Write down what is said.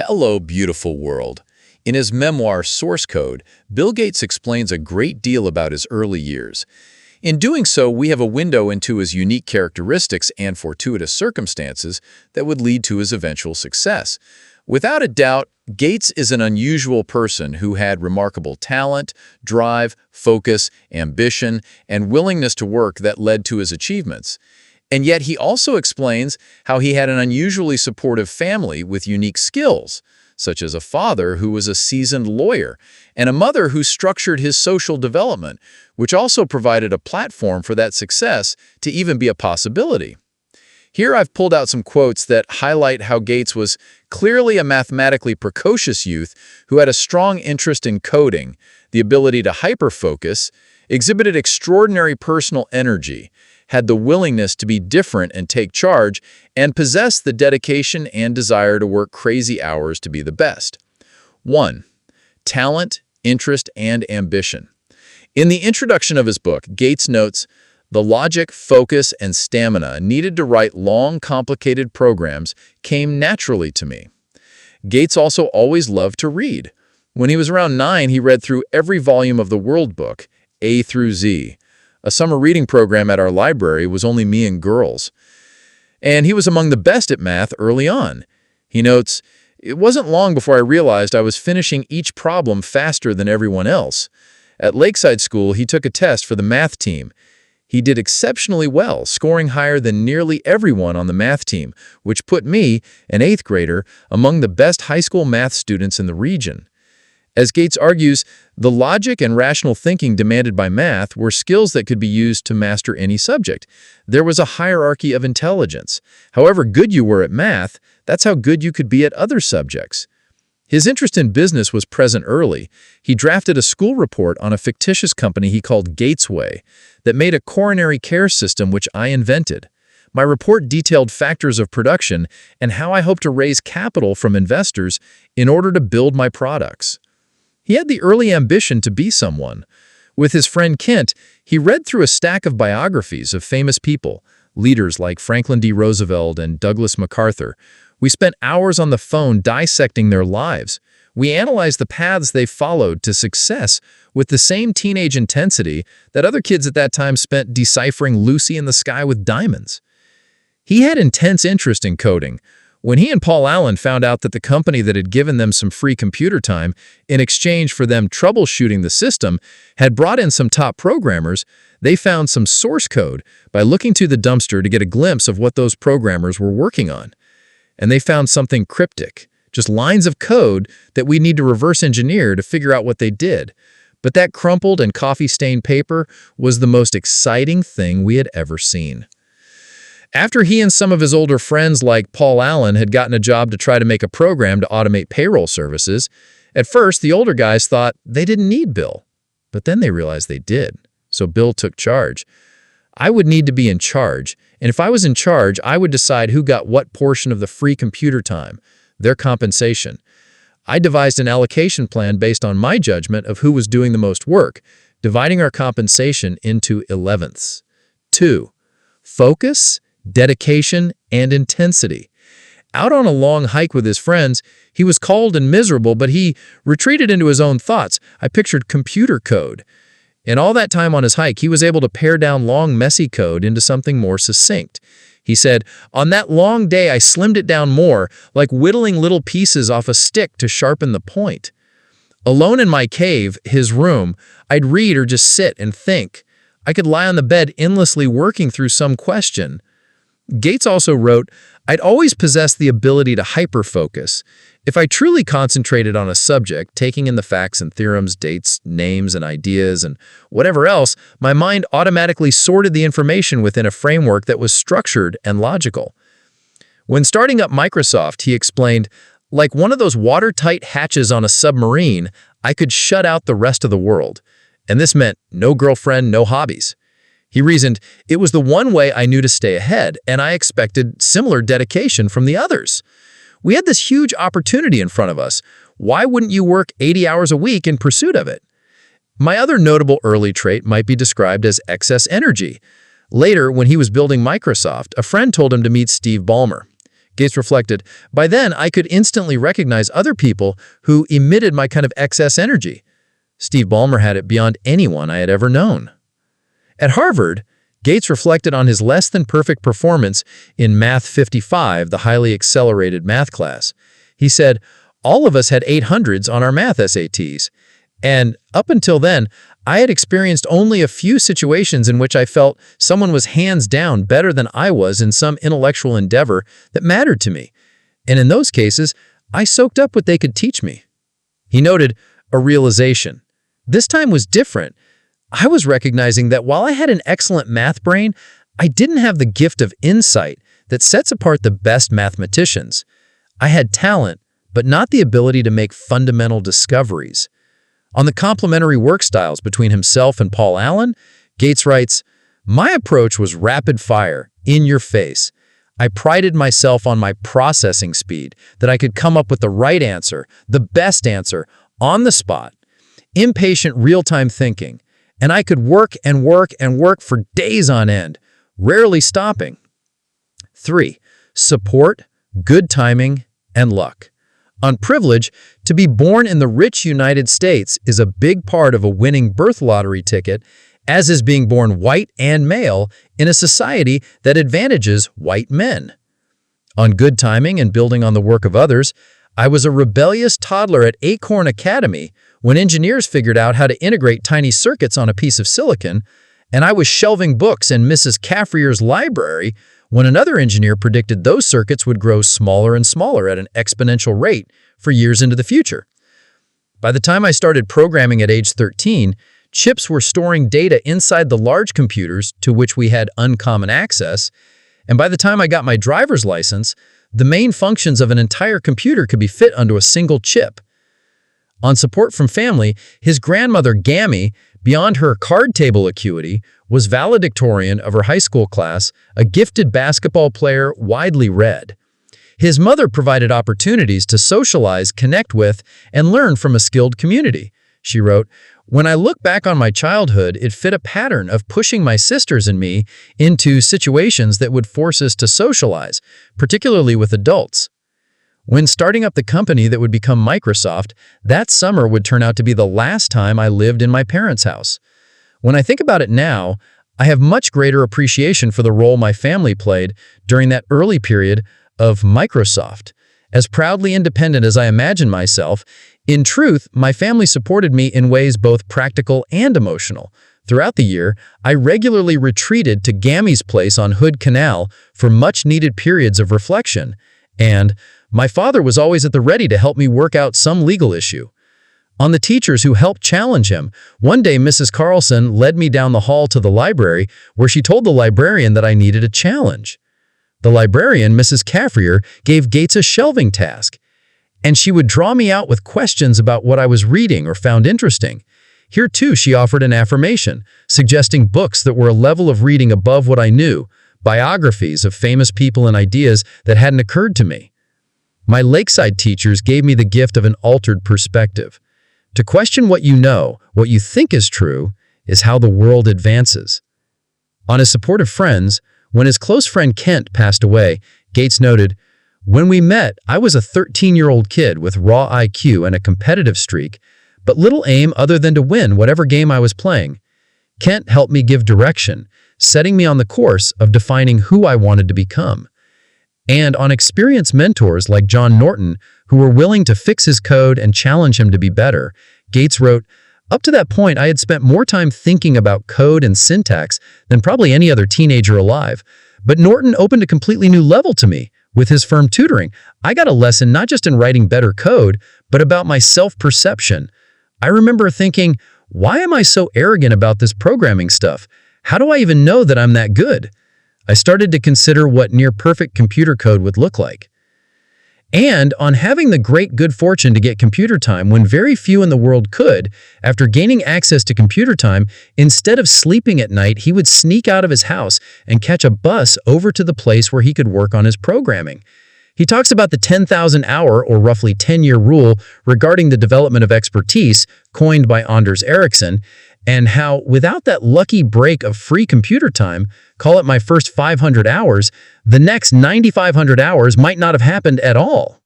Hello, beautiful world. In his memoir, Source Code, Bill Gates explains a great deal about his early years. In doing so, we have a window into his unique characteristics and fortuitous circumstances that would lead to his eventual success. Without a doubt, Gates is an unusual person who had remarkable talent, drive, focus, ambition, and willingness to work that led to his achievements. And yet he also explains how he had an unusually supportive family with unique skills, such as a father who was a seasoned lawyer and a mother who structured his social development, which also provided a platform for that success to even be a possibility. Here I've pulled out some quotes that highlight how Gates was clearly a mathematically precocious youth who had a strong interest in coding, the ability to hyper-focus, exhibited extraordinary personal energy, had the willingness to be different and take charge, and possessed the dedication and desire to work crazy hours to be the best. 1. Talent, interest, and ambition. In the introduction of his book, Gates notes, "The logic, focus, and stamina needed to write long, complicated programs came naturally to me." Gates also always loved to read. When he was around 9, he read through every volume of the World Book, A through Z. A summer reading program at our library was only me and girls. And he was among the best at math early on. He notes, "It wasn't long before I realized I was finishing each problem faster than everyone else. At Lakeside School, he took a test for the math team. He did exceptionally well, scoring higher than nearly everyone on the math team, which put me, an 8th grader, among the best high school math students in the region." As Gates argues, the logic and rational thinking demanded by math were skills that could be used to master any subject. There was a hierarchy of intelligence. However good you were at math, that's how good you could be at other subjects. His interest in business was present early. He drafted a school report on a fictitious company he called Gatesway that made a coronary care system which I invented. My report detailed factors of production and how I hope to raise capital from investors in order to build my products. He had the early ambition to be someone. With his friend Kent, he read through a stack of biographies of famous people, leaders like Franklin D. Roosevelt and Douglas MacArthur. We spent hours on the phone dissecting their lives. We analyzed the paths they followed to success with the same teenage intensity that other kids at that time spent deciphering Lucy in the Sky with Diamonds. He had intense interest in coding. When he and Paul Allen found out that the company that had given them some free computer time in exchange for them troubleshooting the system had brought in some top programmers, they found some source code by looking to the dumpster to get a glimpse of what those programmers were working on. And they found something cryptic, just lines of code that we need to reverse engineer to figure out what they did. But that crumpled and coffee-stained paper was the most exciting thing we had ever seen. After he and some of his older friends like Paul Allen had gotten a job to try to make a program to automate payroll services, at first the older guys thought they didn't need Bill. But then they realized they did. So Bill took charge. I would need to be in charge, and if I was in charge, I would decide who got what portion of the free computer time, their compensation. I devised an allocation plan based on my judgment of who was doing the most work, dividing our compensation into 11ths. 2. Focus, dedication, and intensity. Out on a long hike with his friends, he was cold and miserable, but he retreated into his own thoughts. I pictured computer code. In all that time on his hike, he was able to pare down long, messy code into something more succinct. He said, "On that long day, I slimmed it down more, like whittling little pieces off a stick to sharpen the point. Alone in my cave, his room, I'd read or just sit and think. I could lie on the bed endlessly working through some question." Gates also wrote, "I'd always possessed the ability to hyper-focus. If I truly concentrated on a subject, taking in the facts and theorems, dates, names, and ideas, and whatever else, my mind automatically sorted the information within a framework that was structured and logical." When starting up Microsoft, he explained, "Like one of those watertight hatches on a submarine, I could shut out the rest of the world. And this meant no girlfriend, no hobbies." He reasoned, "It was the one way I knew to stay ahead, and I expected similar dedication from the others. We had this huge opportunity in front of us. Why wouldn't you work 80 hours a week in pursuit of it?" My other notable early trait might be described as excess energy. Later, when he was building Microsoft, a friend told him to meet Steve Ballmer. Gates reflected, by then I could instantly recognize other people who emitted my kind of excess energy. Steve Ballmer had it beyond anyone I had ever known. At Harvard, Gates reflected on his less-than-perfect performance in Math 55, the highly accelerated math class. He said, all of us had 800s on our math SATs, and up until then, I had experienced only a few situations in which I felt someone was hands down better than I was in some intellectual endeavor that mattered to me, and in those cases, I soaked up what they could teach me. He noted a realization. This time was different. I was recognizing that while I had an excellent math brain, I didn't have the gift of insight that sets apart the best mathematicians. I had talent, but not the ability to make fundamental discoveries. On the complementary work styles between himself and Paul Allen, Gates writes, my approach was rapid fire, in your face. I prided myself on my processing speed, that I could come up with the right answer, the best answer, on the spot. Impatient real-time thinking. And I could work and work and work for days on end, rarely stopping. 3. Support, good timing, and luck. On privilege, to be born in the rich United States is a big part of a winning birth lottery ticket, as is being born white and male in a society that advantages white men. On good timing and building on the work of others, I was a rebellious toddler at Acorn Academy when engineers figured out how to integrate tiny circuits on a piece of silicon, and I was shelving books in Mrs. Caffreyer's library when another engineer predicted those circuits would grow smaller and smaller at an exponential rate for years into the future. By the time I started programming at age 13, chips were storing data inside the large computers to which we had uncommon access, and by the time I got my driver's license, the main functions of an entire computer could be fit onto a single chip. On support from family, his grandmother Gammy, beyond her card table acuity, was valedictorian of her high school class, a gifted basketball player widely read. His mother provided opportunities to socialize, connect with, and learn from a skilled community. She wrote, when I look back on my childhood, it fit a pattern of pushing my sisters and me into situations that would force us to socialize, particularly with adults. When starting up the company that would become Microsoft, that summer would turn out to be the last time I lived in my parents' house. When I think about it now, I have much greater appreciation for the role my family played during that early period of Microsoft. As proudly independent as I imagine myself, in truth, my family supported me in ways both practical and emotional. Throughout the year, I regularly retreated to Gammy's place on Hood Canal for much-needed periods of reflection, and my father was always at the ready to help me work out some legal issue. On the teachers who helped challenge him, one day Mrs. Carlson led me down the hall to the library where she told the librarian that I needed a challenge. The librarian, Mrs. Caffreyer, gave Gates a shelving task, and she would draw me out with questions about what I was reading or found interesting. Here, too, she offered an affirmation, suggesting books that were a level of reading above what I knew, biographies of famous people and ideas that hadn't occurred to me. My Lakeside teachers gave me the gift of an altered perspective. To question what you know, what you think is true, is how the world advances. On his supportive friends, when his close friend Kent passed away, Gates noted, when we met, I was a 13-year-old kid with raw IQ and a competitive streak, but little aim other than to win whatever game I was playing. Kent helped me give direction, setting me on the course of defining who I wanted to become. And on experienced mentors like John Norton, who were willing to fix his code and challenge him to be better, Gates wrote, up to that point, I had spent more time thinking about code and syntax than probably any other teenager alive. But Norton opened a completely new level to me. With his firm tutoring, I got a lesson not just in writing better code, but about my self-perception. I remember thinking, why am I so arrogant about this programming stuff? How do I even know that I'm that good? I started to consider what near-perfect computer code would look like. And on having the great good fortune to get computer time when very few in the world could, after gaining access to computer time, instead of sleeping at night, he would sneak out of his house and catch a bus over to the place where he could work on his programming. He talks about the 10,000-hour or roughly 10-year rule regarding the development of expertise coined by Anders Ericsson, and how without that lucky break of free computer time, call it my first 500 hours, the next 9,500 hours might not have happened at all.